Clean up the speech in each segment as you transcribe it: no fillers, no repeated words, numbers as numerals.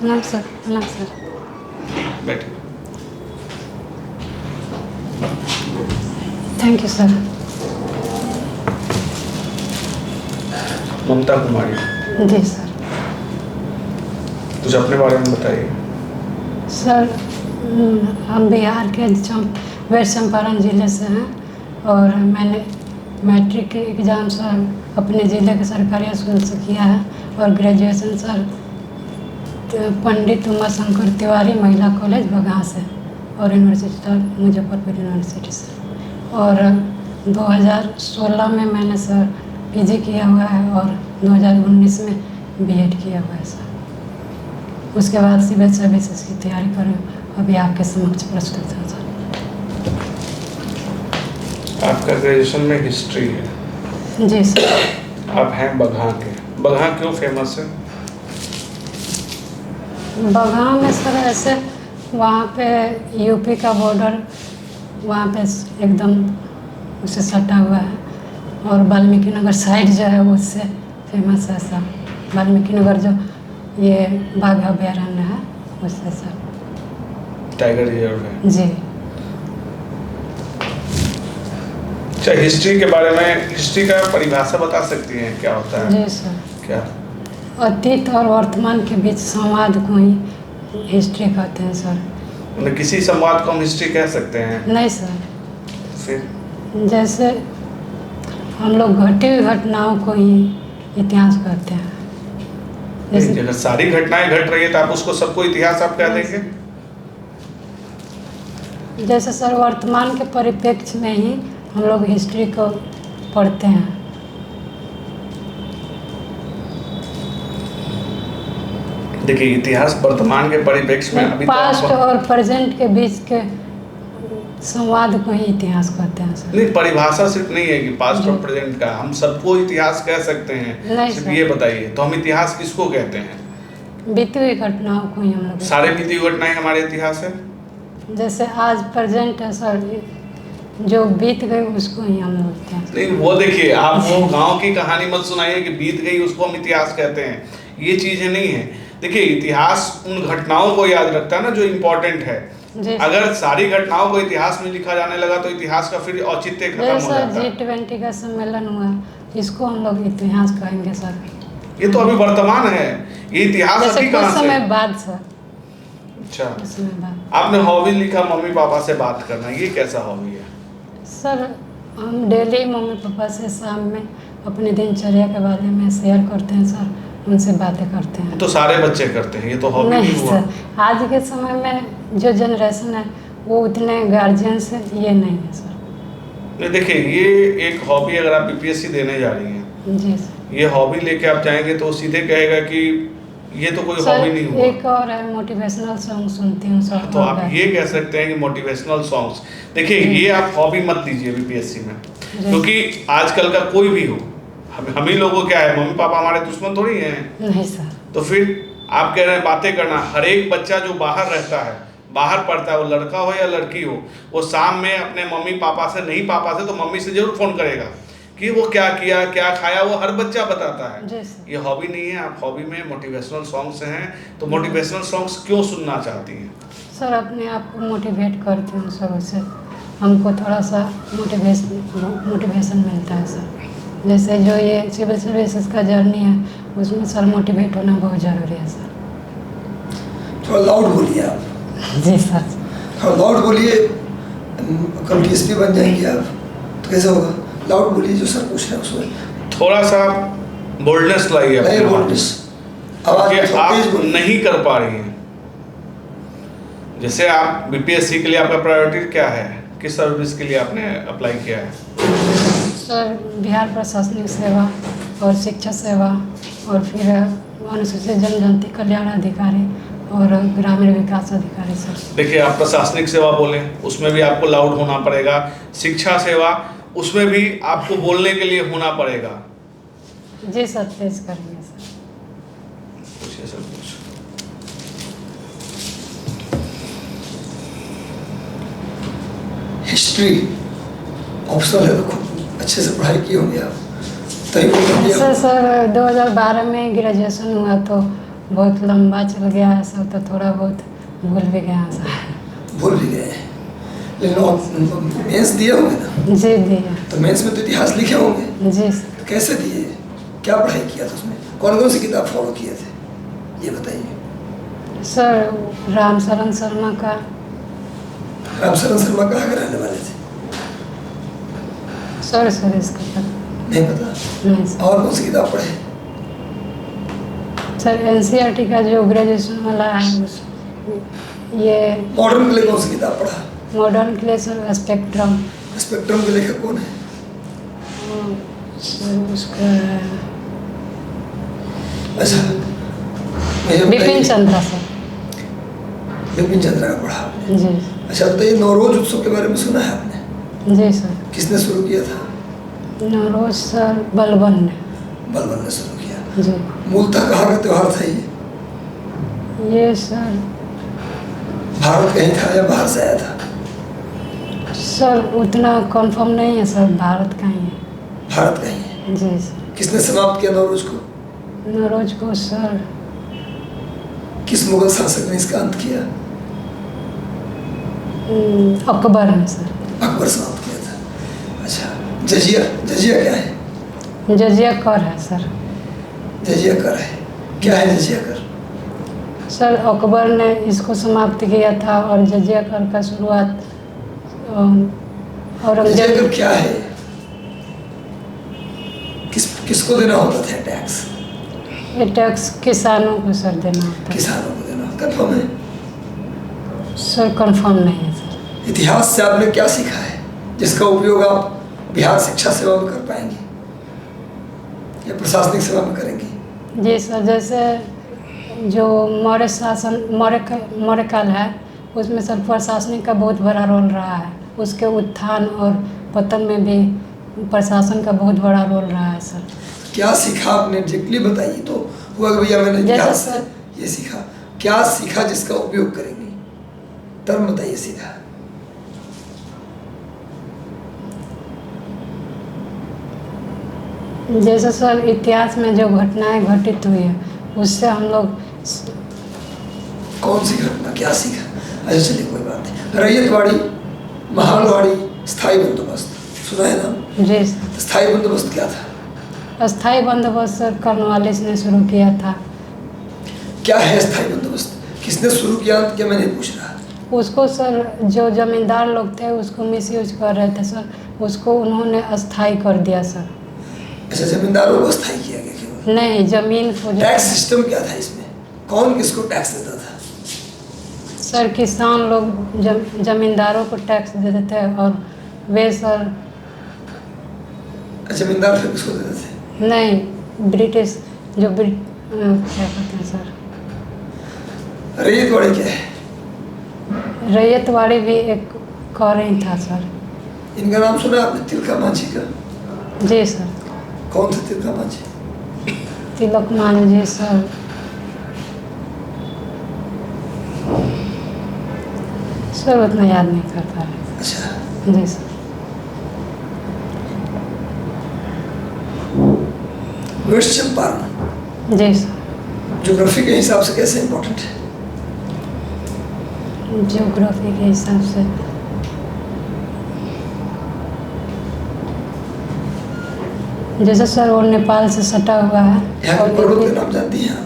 प्रणाम सर, प्रणाम सर। बैठे। Thank you sir. Mamata Kumari, जी सर। कुछ अपने बारे में बताइए। सर हम बिहार के वेस्ट चंपारण ज़िले से हैं और मैंने मैट्रिक के एग्ज़ाम सर अपने ज़िले के सरकारी स्कूल से किया है और ग्रेजुएशन सर पंडित उमा शंकर तिवारी महिला कॉलेज बगहा से और यूनिवर्सिटी सर मुजफ्फरपुर यूनिवर्सिटी से। और 2016 में मैंने सर पीजी किया हुआ है और 2019 में बीएड किया हुआ है सर। उसके बाद सिविल सर्विसेज की तैयारी कर रही हूँ, अभी आपके समक्ष प्रस्तुत है सर। आपका ग्रेजुएशन में हिस्ट्री है? जी सर। आप हैं बगहा के। बगहा क्यों फेमस है? बगहा में सर ऐसे वहाँ पे यूपी का बॉर्डर वहाँ पे एकदम उससे सटा हुआ है और वाल्मीकि नगर साइड जो है उससे फेमस है सर। वाल्मीकि नगर जो ये बाघ अभयारण्य है उससे सर। टाइगर रिजर्व है जी। अच्छा, हिस्ट्री के बारे में, हिस्ट्री का परिभाषा बता सकती हैं क्या होता है? जी सर। क्या? अतीत और वर्तमान के बीच संवाद को ही हिस्ट्री कहते हैं सर। मतलब किसी संवाद को हम हिस्ट्री कह सकते हैं? नहीं सर। फिर जैसे हम लोग घटी हुई घटनाओं को ही इतिहास कहते हैं। जैसे अगर सारी घटनाएं घट रही है तो आप उसको सबको इतिहास आप कह देंगे? जैसे सर वर्तमान के परिप्रेक्ष्य में ही हम लोग हिस्ट्री को पढ़ते हैं। देखिए, इतिहास वर्तमान के परिप्रेक्ष्य में अभी पास्ट और प्रेजेंट के बीच के संवाद को ही इतिहास कहते हैं सर। नहीं, परिभाषा सिर्फ नहीं है कि पास्ट और प्रेजेंट का, हम सबको इतिहास कह सकते हैं। सिर्फ ये बताइए, तो हम इतिहास किसको कहते हैं? बीती हुई घटनाओं को ही हम लोग। सारे बीती हुई घटनाएं हमारे इतिहास है? जैसे आज प्रेजेंट है सर, जो बीत गई उसको ही हम लोग इतिहास। नहीं, वो देखिए, आप वो गांव की कहानी मत सुनाइए कि बीत गई उसको हम इतिहास कहते हैं। ये चीजें नहीं है। देखिए, इतिहास उन घटनाओं को याद रखता है ना जो इम्पोर्टेंट है। अगर सारी घटनाओं को इतिहास में लिखा जाने लगा तो इतिहास का फिर औचित्य खत्म हो जाता है। G20 का सम्मेलन हुआ, इसको हम लोग इतिहास कहेंगे सर। ये तो अभी वर्तमान है, ये इतिहास अभी कहाँ से? समय बाद सर। अच्छा, समय बाद। आपने हॉबी लिखा मम्मी पापा से बात करना, ये कैसा हॉबी है? सर हम डेली मम्मी पापा से शाम में अपने दिनचर्या के बारे में शेयर करते हैं सर, उनसे बातें करते हैं। तो सारे बच्चे करते हैं, ये तो हॉबी नहीं हुआ। सर आज के समय में जो जनरेशन है वो उतने गार्जियन से ये नहीं है सर। नहीं, देखिए, ये एक हॉबी, अगर आप बीपीएससी देने जा रही हैं जी सर, ये हॉबी लेके आप जाएंगे तो सीधे कहेगा कि ये तो कोई हॉबी नहीं हुआ। एक और है मोटिवेशनल सॉन्ग सुनती हूँ सर। तो आप ये कह सकते हैं कि मोटिवेशनल सॉन्ग्स। देखिए, ये आप हॉबी मत दीजिए बीपीएससी में, क्योंकि आजकल का कोई भी हो, हम ही लोगों को क्या है, मम्मी पापा हमारे दुश्मन थोड़ी हैं। नहीं सर। तो फिर आप कह रहे हैं बातें करना। हर एक बच्चा जो बाहर रहता है, बाहर पढ़ता है, वो लड़का हो या लड़की हो, वो शाम में अपने मम्मी पापा से, नहीं पापा से तो मम्मी से जरूर फोन करेगा कि वो क्या किया, क्या खाया, वो हर बच्चा बताता है। ये हॉबी नहीं है। आप हॉबी में मोटिवेशनल सॉन्ग्स हैं, तो मोटिवेशनल सॉन्ग्स क्यों सुनना चाहती हैं? सर अपने आप को मोटिवेट करती हूँ सर, उससे हमको थोड़ा सा मोटिवेशन मिलता है सर। जैसे जो ये सिविल सर्विसेज का जर्नी है उसमें सर मोटिवेट होना बहुत ज़रूरी है सर। थोड़ा लाउड बोलिए आप। जी सर। थोड़ा लाउड बोलिए, कल डीएसपी बन जाएंगे आप तो कैसे होगा? लाउड बोलिए, जो सर पूछ रहे हैं उसमें थोड़ा सा बोल्डनेस लाइए अपने आप। बोल्डनेस आवाज आप नहीं कर पा रही हैं। जैसे आप बीपीएससी के लिए आपका प्रायोरिटी क्या है? किस सर्विस के लिए आपने अप्लाई किया है? सर बिहार प्रशासनिक सेवा और शिक्षा सेवा और फिर अनुसूचित जनजाति कल्याण अधिकारी और ग्रामीण विकास अधिकारी सर। देखिए, आप प्रशासनिक सेवा बोले, उसमें भी आपको लाउड होना पड़ेगा। शिक्षा सेवा, उसमें भी आपको बोलने के लिए होना पड़ेगा। जी सर, तेज करेंगे सर। पूछिए सर, कुछ। हिस्ट्री ऑप्शनल है तो खूब अच्छे से पढ़ाई की होंगी आप, तभी वो कर दिया। सर 2012 में ग्रेजुएशन हुआ तो बहुत लंबा चल गया है सर, तो थोड़ा बहुत भूल भी गया सर। भूल भी गए हैं, लेकिन मेंस दिए होंगे ना? जी दिए। तो मेंस में तो इतिहास लिखे होंगे, जी सर। तो कैसे दिए? क्या पढ़ाई किया था उसमें? कौन कौन सी किताब फॉलो किए थे, ये बताइए। सर रामशरण शर्मा का। रामशरण शर्मा कहाँ के रहने वाले थे? सर इसका पता नहीं पता। नहीं सर। और कौन सी किताब पढ़े? सर NCERT का जो ग्रेजुएशन वाला है ये। मॉडर्न के लिए कौन सी किताब पढ़ा? मॉडर्न के लिए सर स्पेक्ट्रम। स्पेक्ट्रम के लेखक कौन है? सर उसका अच्छा, मुझे बिपिन बताइए। चंद्रा सर। बिपिन चंद्रा का पढ़ा। जी। अच्छा बताइए, नवरोज उत्सव के बारे में सुना है आपने? जी सर। किसने शुरू किया था? नवरोज सर बलबन ने। बलबन ने शुरू किया। जी। मूलतः कहाँ का त्यौहार था ये? ये सर भारत कहीं था या बाहर से आया था? सर उतना कंफर्म नहीं है सर, भारत का ही है। भारत का ही है। जी सर। किसने समाप्त किया नवरोज को? नवरोज को सर किस मुगल शासक ने इसका अंत किया? अकबर ने सर। अकबर समाप्त किया था। अच्छा, जजिया, जजिया क्या है? जजिया कर है सर। जजिया कर है, क्या है जजिया कर? सर अकबर ने इसको समाप्त किया था और जजिया कर का शुरुआत जजिया औरंगजेब। कर क्या है? किसको देना होता था टैक्स? ये टैक्स किसानों को सर देना होता है। किसानों को देना। कंफर्म है? सर कंफर्म नहीं है सर। इतिहास से आपने क्या सीखा है जिसका उपयोग आप बिहार शिक्षा सेवा में कर पाएंगे या प्रशासनिक सेवा में करेंगे? जी सर, जैसे जो मौर्य शासन मौर्य काल है उसमें सर प्रशासनिक का बहुत बड़ा रोल रहा है। उसके उत्थान और पतन में भी प्रशासन का बहुत बड़ा रोल रहा है सर। क्या सीखा आपने? एग्जैक्टली बताइए तो। हुआ कि भैया मैंने इतिहास से ये सीखा, क्या सीखा जिसका उपयोग करेंगे? टर्म बताइए सीधा। जैसे सर इतिहास में जो घटनाएं घटित हुई है उससे हम लोग। कौन सी घटना, क्या सीखा? अच्छा चलिए कोई बात नहीं। रैयतवाड़ी, महालवाड़ी, स्थायी बंदोबस्त सुना है नाम? जी तो स्थायी बंदोबस्त क्या था? अस्थाई बंदोबस्त सर कॉर्नवालिस ने शुरू किया था। क्या है स्थायी बंदोबस्त? किसने शुरू किया? क्या मैं नहीं पूछ रहा। उसको सर जो जमींदार लोग थे उसको मिसयूज कर रहे थे सर, उसको उन्होंने अस्थाई कर दिया सर। अच्छा, जमींदारों को स्थायी किया गया केवल? नहीं, जमीन को टैक्स सिस्टम क्या था इसमें? कौन किसको टैक्स देता था? सर किसान लोग जमींदारों को टैक्स देते थे और वे सर। जमींदार फिर किसको देते थे? नहीं, ब्रिटिश जो क्या कहते हैं सर। रैयतवाड़ी क्या है? रैयतवाड़ी भी एक कॉरें था सर। इनका नाम सुना है आपने? तिलका मांझी का? जी सर। कौन थे तिलका मांझी? तिलक मांझी सर उतना याद नहीं कर पा रहे। अच्छा, जी सर। वेस्ट चंपारण जी सर। ज्योग्राफी के हिसाब से कैसे इम्पोर्टेंट है? ज्योग्राफी के हिसाब से जैसे सर वो नेपाल से सटा हुआ है। यहाँ के पर्वत के नाम जानती हैं आप?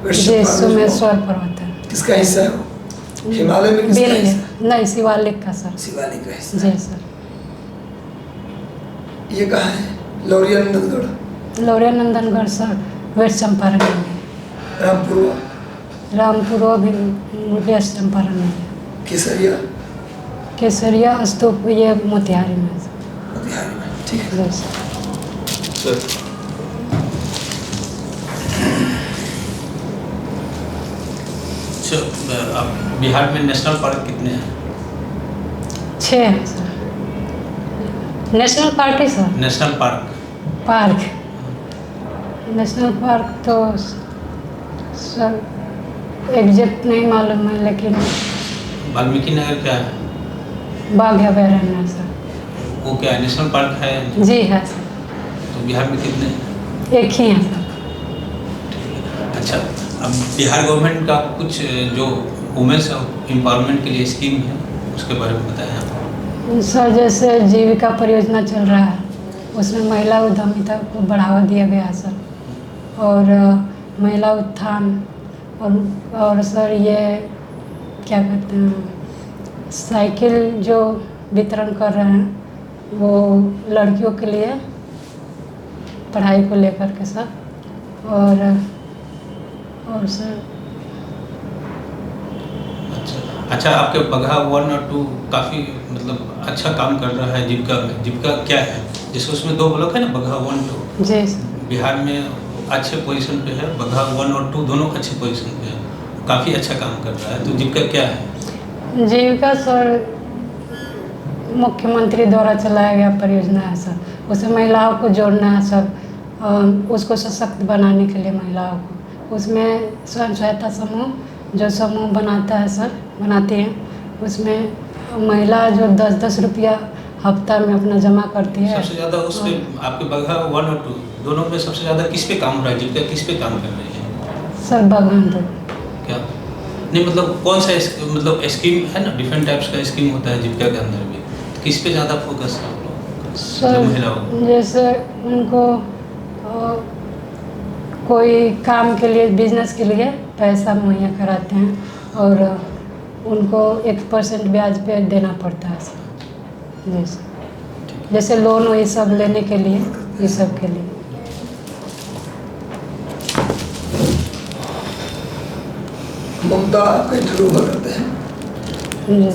वेस्ट जी, चंपारण सोमेश्वर पर्वत है। किसका हिस्सा है वो? हिमालय में किसका हिस्सा है? नहीं, शिवालिक का सर। शिवालिक का हिस्सा। जी सर। ये कहाँ है? लौरिया नंदनगढ़। लौरिया नंदनगढ़ सर वेस्ट चंपारण में है। रामपुरवा। रामपुरवा भी वेस्ट चंपारण में है। केसरिया। केसरिया स्तूप ये मोतिहारी में है सर। मोतिहारी में, ठीक है। जी सर। अब बिहार में नेशनल पार्क कितने हैं? 6 है सर। नेशनल पार्क है sir. National park national park तो सर एग्जैक्ट नहीं मालूम है, लेकिन वाल्मीकि नगर क्या है? बाघ अभयारण्य है सर। वो क्या है, नेशनल पार्क है? जी है सर। तो बिहार में कितने हैं? एक ही है सर। अच्छा, अब बिहार गवर्नमेंट का कुछ जो वुमेन्स एम्पावरमेंट के लिए स्कीम है उसके बारे में बताएं आप। सर जैसे जीविका परियोजना चल रहा है, उसमें महिला उद्यमिता को बढ़ावा दिया गया है सर, और महिला उत्थान और सर ये क्या कहते हैं, साइकिल जो वितरण कर रहे हैं वो लड़कियों के लिए पढ़ाई को लेकर के सर, और सर अच्छा, आपके बगहा 1 और 2 काफ़ी मतलब अच्छा काम कर रहा है जीविका में। जीविका क्या है, जैसे उसमें 2 ब्लॉक है ना, बगहा 1 2 जी बिहार में अच्छे पोजीशन पे है, बगहा 1 और 2 दोनों अच्छे पोजीशन पे है, काफ़ी अच्छा काम कर रहा है। तो जीविका क्या है? जीविका सर मुख्यमंत्री द्वारा चलाया गया परियोजना है सर, उसमें महिलाओं को जोड़ना है सर, उसको सशक्त बनाने के लिए महिलाओं को, उसमें स्वयं सहायता समूह जो समूह बनाता है सर, बनाती हैं, उसमें महिला जो 10-10 रुपया हफ्ता में अपना जमा करती है। सबसे ज़्यादा उस पे आपके बगहा 1 और 2 दोनों में सबसे ज़्यादा किस पे काम हो रहा है, जीविका किस पे काम कर रही है? सर बगान तो क्या नहीं, मतलब कौन सा मतलब स्कीम है ना, डिफरेंट टाइप्स का स्कीम होता है जीविका के अंदर भी, तो किस पे ज़्यादा फोकस है आप लोग? सर जैसे उनको कोई काम के लिए, बिजनेस के लिए पैसा मुहैया कराते हैं, और उनको 1% ब्याज पे देना पड़ता है सर, जैसे लोन ये सब लेने के लिए, ये सब के लिए। ममता आपका इंटरव्यू करते हैं। जी।